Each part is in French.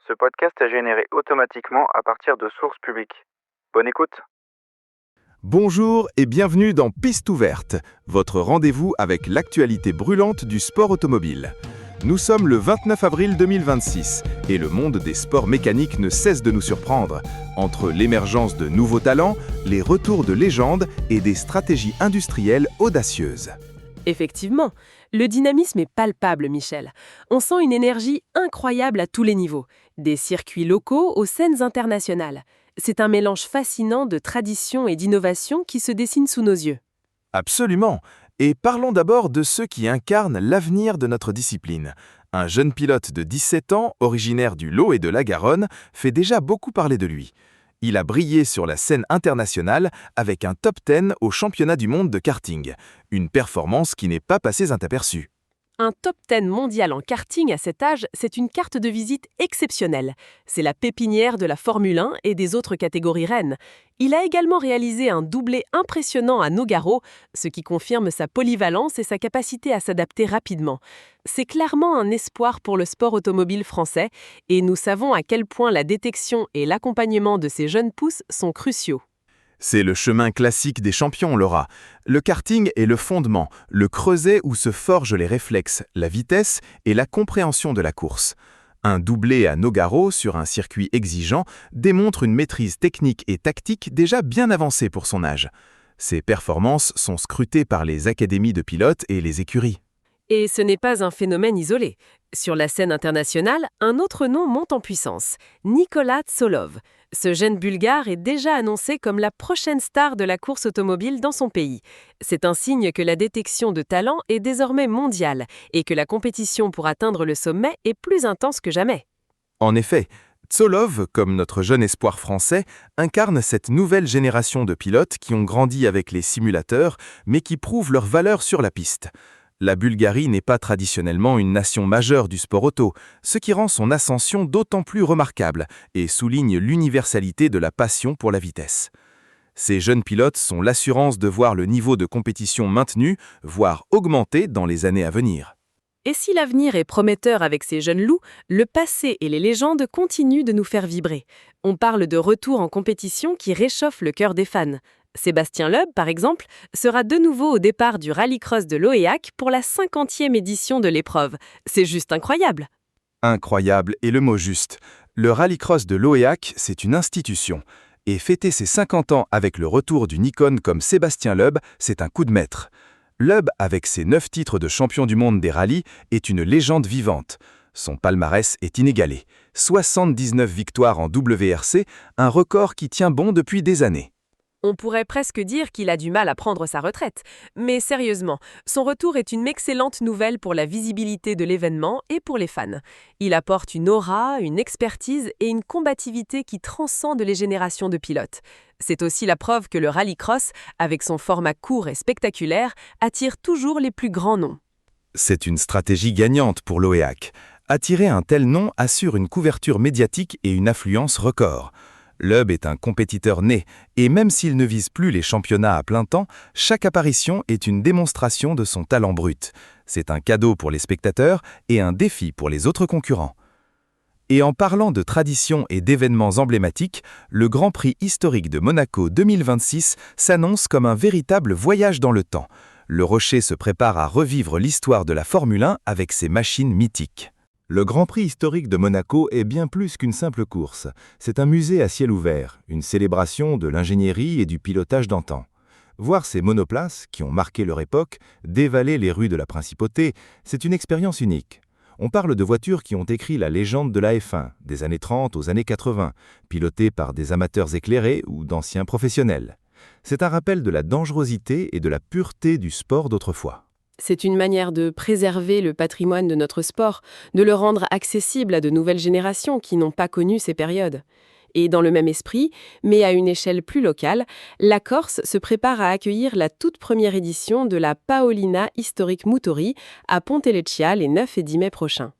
Ce podcast est généré automatiquement à partir de sources publiques. Bonne écoute. Bonjour et bienvenue dans Piste ouverte, votre rendez-vous avec l'actualité brûlante du sport automobile. Nous sommes le 29 avril 2026 et le monde des sports mécaniques ne cesse de nous surprendre. Entre l'émergence de nouveaux talents, les retours de légendes et des stratégies industrielles audacieuses. Effectivement, le dynamisme est palpable, Michel. On sent une énergie incroyable à tous les niveaux, des circuits locaux aux scènes internationales. C'est un mélange fascinant de tradition et d'innovation qui se dessine sous nos yeux. Absolument. Et parlons d'abord de ceux qui incarnent l'avenir de notre discipline. Un jeune pilote de 17 ans, originaire du Lot et de la Garonne, fait déjà beaucoup parler de lui. Il a brillé sur la scène internationale avec un top 10 au championnat du monde de karting, une performance qui n'est pas passée inaperçue. Un top 10 mondial en karting à cet âge, c'est une carte de visite exceptionnelle. C'est la pépinière de la Formule 1 et des autres catégories reines. Il a également réalisé un doublé impressionnant à Nogaro, ce qui confirme sa polyvalence et sa capacité à s'adapter rapidement. C'est clairement un espoir pour le sport automobile français et nous savons à quel point la détection et l'accompagnement de ces jeunes pousses sont cruciaux. C'est le chemin classique des champions, Laura. Le karting est le fondement, le creuset où se forgent les réflexes, la vitesse et la compréhension de la course. Un doublé à Nogaro sur un circuit exigeant démontre une maîtrise technique et tactique déjà bien avancée pour son âge. Ses performances sont scrutées par les académies de pilotes et les écuries. Et ce n'est pas un phénomène isolé. Sur la scène internationale, un autre nom monte en puissance, Nicolas Tsolov. Ce jeune Bulgare est déjà annoncé comme la prochaine star de la course automobile dans son pays. C'est un signe que la détection de talent est désormais mondiale et que la compétition pour atteindre le sommet est plus intense que jamais. En effet, Tsolov, comme notre jeune espoir français, incarne cette nouvelle génération de pilotes qui ont grandi avec les simulateurs, mais qui prouvent leur valeur sur la piste. La Bulgarie n'est pas traditionnellement une nation majeure du sport auto, ce qui rend son ascension d'autant plus remarquable et souligne l'universalité de la passion pour la vitesse. Ces jeunes pilotes sont l'assurance de voir le niveau de compétition maintenu, voire augmenté dans les années à venir. Et si l'avenir est prometteur avec ces jeunes loups, le passé et les légendes continuent de nous faire vibrer. On parle de retour en compétition qui réchauffe le cœur des fans. Sébastien Loeb, par exemple, sera de nouveau au départ du rallycross de Loéac pour la 50e édition de l'épreuve. C'est juste incroyable. Incroyable est le mot juste. Le rallycross de Loéac, c'est une institution. Et fêter ses 50 ans avec le retour d'une icône comme Sébastien Loeb, c'est un coup de maître. Loeb, avec ses 9 titres de champion du monde des rallyes, est une légende vivante. Son palmarès est inégalé. 79 victoires en WRC, un record qui tient bon depuis des années. On pourrait presque dire qu'il a du mal à prendre sa retraite. Mais sérieusement, son retour est une excellente nouvelle pour la visibilité de l'événement et pour les fans. Il apporte une aura, une expertise et une combativité qui transcendent les générations de pilotes. C'est aussi la preuve que le rallycross, avec son format court et spectaculaire, attire toujours les plus grands noms. C'est une stratégie gagnante pour Loéac. Attirer un tel nom assure une couverture médiatique et une affluence record. Loeb est un compétiteur né, et même s'il ne vise plus les championnats à plein temps, chaque apparition est une démonstration de son talent brut. C'est un cadeau pour les spectateurs et un défi pour les autres concurrents. Et en parlant de tradition et d'événements emblématiques, le Grand Prix historique de Monaco 2026 s'annonce comme un véritable voyage dans le temps. Le Rocher se prépare à revivre l'histoire de la Formule 1 avec ses machines mythiques. Le Grand Prix historique de Monaco est bien plus qu'une simple course. C'est un musée à ciel ouvert, une célébration de l'ingénierie et du pilotage d'antan. Voir ces monoplaces, qui ont marqué leur époque, dévaler les rues de la Principauté, c'est une expérience unique. On parle de voitures qui ont écrit la légende de la F1, des années 30 aux années 80, pilotées par des amateurs éclairés ou d'anciens professionnels. C'est un rappel de la dangerosité et de la pureté du sport d'autrefois. C'est une manière de préserver le patrimoine de notre sport, de le rendre accessible à de nouvelles générations qui n'ont pas connu ces périodes. Et dans le même esprit, mais à une échelle plus locale, la Corse se prépare à accueillir la toute première édition de la Paolina Historic Motori à Ponteleccia les 9 et 10 mai prochains.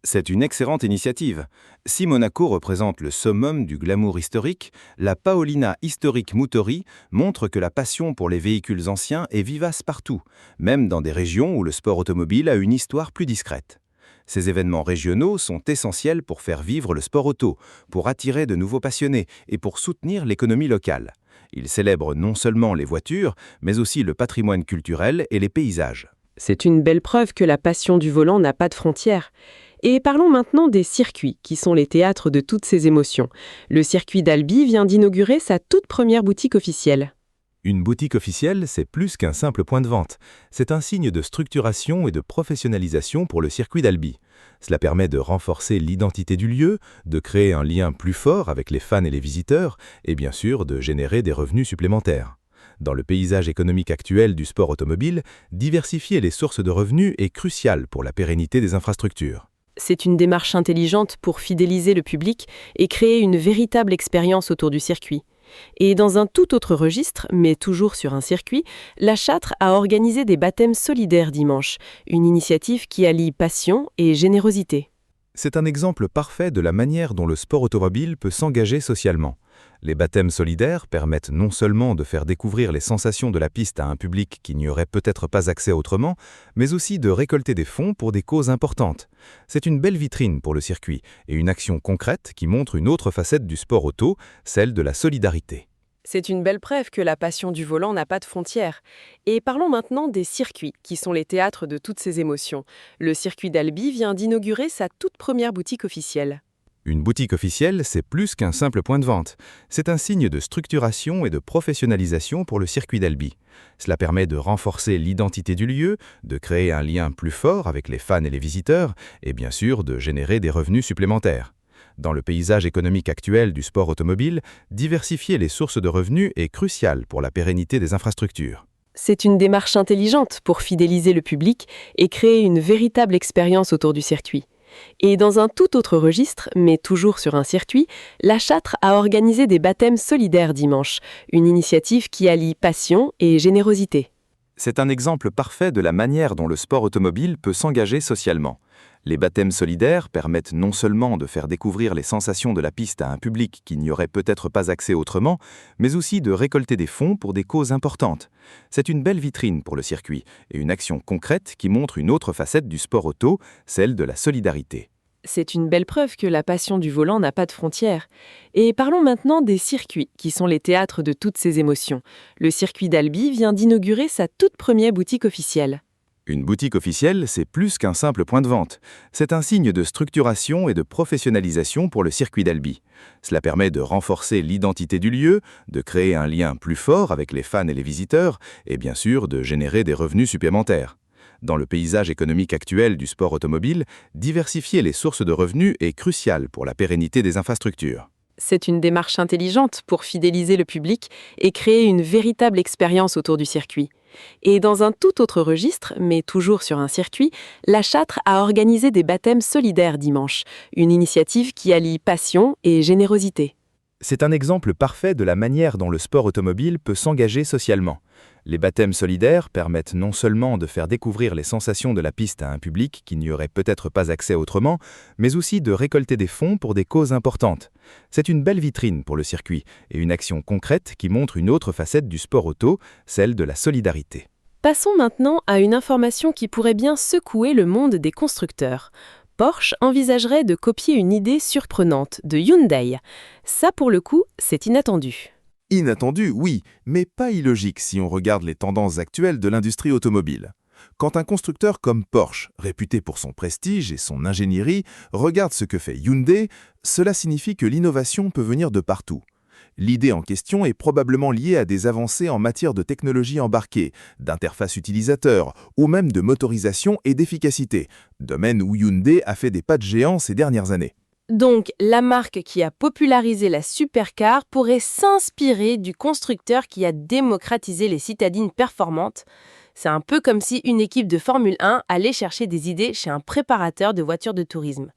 C'est une excellente initiative. Si Monaco représente le summum du glamour historique, la Paolina Historic Motori montre que la passion pour les véhicules anciens est vivace partout, même dans des régions où le sport automobile a une histoire plus discrète. Ces événements régionaux sont essentiels pour faire vivre le sport auto, pour attirer de nouveaux passionnés et pour soutenir l'économie locale. Ils célèbrent non seulement les voitures, mais aussi le patrimoine culturel et les paysages. C'est une belle preuve que la passion du volant n'a pas de frontières. Et parlons maintenant des circuits, qui sont les théâtres de toutes ces émotions. Le circuit d'Albi vient d'inaugurer sa toute première boutique officielle. Une boutique officielle, c'est plus qu'un simple point de vente. C'est un signe de structuration et de professionnalisation pour le circuit d'Albi. Cela permet de renforcer l'identité du lieu, de créer un lien plus fort avec les fans et les visiteurs, et bien sûr de générer des revenus supplémentaires. Dans le paysage économique actuel du sport automobile, diversifier les sources de revenus est crucial pour la pérennité des infrastructures. C'est une démarche intelligente pour fidéliser le public et créer une véritable expérience autour du circuit. Et dans un tout autre registre, mais toujours sur un circuit, la Châtre a organisé des baptêmes solidaires dimanche, une initiative qui allie passion et générosité. C'est un exemple parfait de la manière dont le sport automobile peut s'engager socialement. Les baptêmes solidaires permettent non seulement de faire découvrir les sensations de la piste à un public qui n'y aurait peut-être pas accès autrement, mais aussi de récolter des fonds pour des causes importantes. C'est une belle vitrine pour le circuit et une action concrète qui montre une autre facette du sport auto, celle de la solidarité. C'est une belle preuve que la passion du volant n'a pas de frontières. Et parlons maintenant des circuits, qui sont les théâtres de toutes ces émotions. Le circuit d'Albi vient d'inaugurer sa toute première boutique officielle. Une boutique officielle, c'est plus qu'un simple point de vente. C'est un signe de structuration et de professionnalisation pour le circuit d'Albi. Cela permet de renforcer l'identité du lieu, de créer un lien plus fort avec les fans et les visiteurs, et bien sûr de générer des revenus supplémentaires. Dans le paysage économique actuel du sport automobile, diversifier les sources de revenus est crucial pour la pérennité des infrastructures. C'est une démarche intelligente pour fidéliser le public et créer une véritable expérience autour du circuit. Et dans un tout autre registre, mais toujours sur un circuit, la Châtre a organisé des baptêmes solidaires dimanche, une initiative qui allie passion et générosité. C'est un exemple parfait de la manière dont le sport automobile peut s'engager socialement. Les baptêmes solidaires permettent non seulement de faire découvrir les sensations de la piste à un public qui n'y aurait peut-être pas accès autrement, mais aussi de récolter des fonds pour des causes importantes. C'est une belle vitrine pour le circuit et une action concrète qui montre une autre facette du sport auto, celle de la solidarité. C'est une belle preuve que la passion du volant n'a pas de frontières. Et parlons maintenant des circuits, qui sont les théâtres de toutes ces émotions. Le circuit d'Albi vient d'inaugurer sa toute première boutique officielle. Une boutique officielle, c'est plus qu'un simple point de vente. C'est un signe de structuration et de professionnalisation pour le circuit d'Albi. Cela permet de renforcer l'identité du lieu, de créer un lien plus fort avec les fans et les visiteurs, et bien sûr de générer des revenus supplémentaires. Dans le paysage économique actuel du sport automobile, diversifier les sources de revenus est crucial pour la pérennité des infrastructures. C'est une démarche intelligente pour fidéliser le public et créer une véritable expérience autour du circuit. Et dans un tout autre registre, mais toujours sur un circuit, la Châtre a organisé des baptêmes solidaires dimanche, une initiative qui allie passion et générosité. C'est un exemple parfait de la manière dont le sport automobile peut s'engager socialement. Les baptêmes solidaires permettent non seulement de faire découvrir les sensations de la piste à un public qui n'y aurait peut-être pas accès autrement, mais aussi de récolter des fonds pour des causes importantes. C'est une belle vitrine pour le circuit et une action concrète qui montre une autre facette du sport auto, celle de la solidarité. Passons maintenant à une information qui pourrait bien secouer le monde des constructeurs. Porsche envisagerait de copier une idée surprenante de Hyundai. Ça, pour le coup, c'est inattendu. Inattendu, oui, mais pas illogique si on regarde les tendances actuelles de l'industrie automobile. Quand un constructeur comme Porsche, réputé pour son prestige et son ingénierie, regarde ce que fait Hyundai, cela signifie que l'innovation peut venir de partout. L'idée en question est probablement liée à des avancées en matière de technologie embarquée, d'interface utilisateur ou même de motorisation et d'efficacité, domaine où Hyundai a fait des pas de géant ces dernières années. Donc, la marque qui a popularisé la supercar pourrait s'inspirer du constructeur qui a démocratisé les citadines performantes. C'est un peu comme si une équipe de Formule 1 allait chercher des idées chez un préparateur de voitures de tourisme.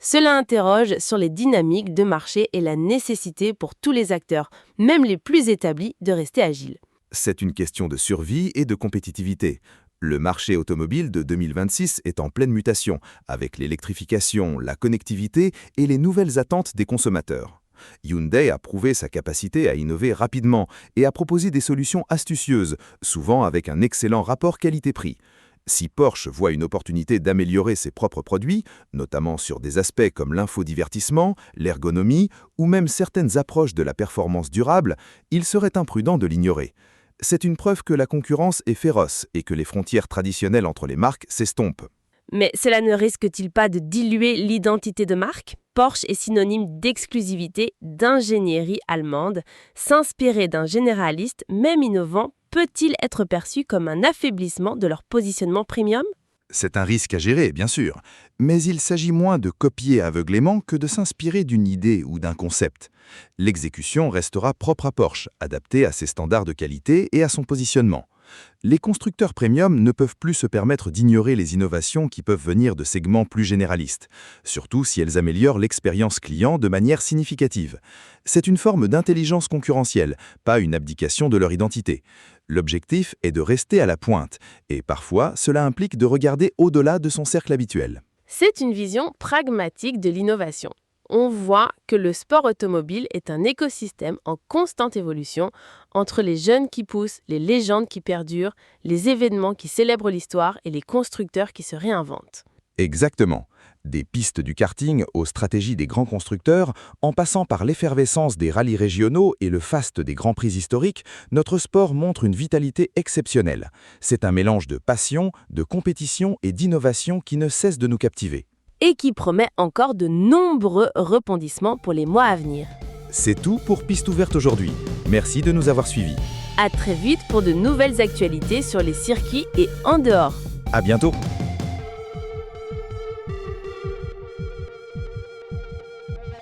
Cela interroge sur les dynamiques de marché et la nécessité pour tous les acteurs, même les plus établis, de rester agiles. C'est une question de survie et de compétitivité. Le marché automobile de 2026 est en pleine mutation, avec l'électrification, la connectivité et les nouvelles attentes des consommateurs. Hyundai a prouvé sa capacité à innover rapidement et à proposer des solutions astucieuses, souvent avec un excellent rapport qualité-prix. Si Porsche voit une opportunité d'améliorer ses propres produits, notamment sur des aspects comme l'infodivertissement, l'ergonomie ou même certaines approches de la performance durable, il serait imprudent de l'ignorer. C'est une preuve que la concurrence est féroce et que les frontières traditionnelles entre les marques s'estompent. Mais cela ne risque-t-il pas de diluer l'identité de marque ? Porsche est synonyme d'exclusivité, d'ingénierie allemande. S'inspirer d'un généraliste, même innovant, peut-il être perçu comme un affaiblissement de leur positionnement premium ? C'est un risque à gérer, bien sûr, mais il s'agit moins de copier aveuglément que de s'inspirer d'une idée ou d'un concept. L'exécution restera propre à Porsche, adaptée à ses standards de qualité et à son positionnement. Les constructeurs premium ne peuvent plus se permettre d'ignorer les innovations qui peuvent venir de segments plus généralistes, surtout si elles améliorent l'expérience client de manière significative. C'est une forme d'intelligence concurrentielle, pas une abdication de leur identité. L'objectif est de rester à la pointe, et parfois cela implique de regarder au-delà de son cercle habituel. C'est une vision pragmatique de l'innovation. On voit que le sport automobile est un écosystème en constante évolution entre les jeunes qui poussent, les légendes qui perdurent, les événements qui célèbrent l'histoire et les constructeurs qui se réinventent. Exactement. Des pistes du karting aux stratégies des grands constructeurs, en passant par l'effervescence des rallyes régionaux et le faste des grands prix historiques, notre sport montre une vitalité exceptionnelle. C'est un mélange de passion, de compétition et d'innovation qui ne cesse de nous captiver. Et qui promet encore de nombreux rebondissements pour les mois à venir. C'est tout pour Piste ouverte aujourd'hui. Merci de nous avoir suivis. À très vite pour de nouvelles actualités sur les circuits et en dehors. À bientôt.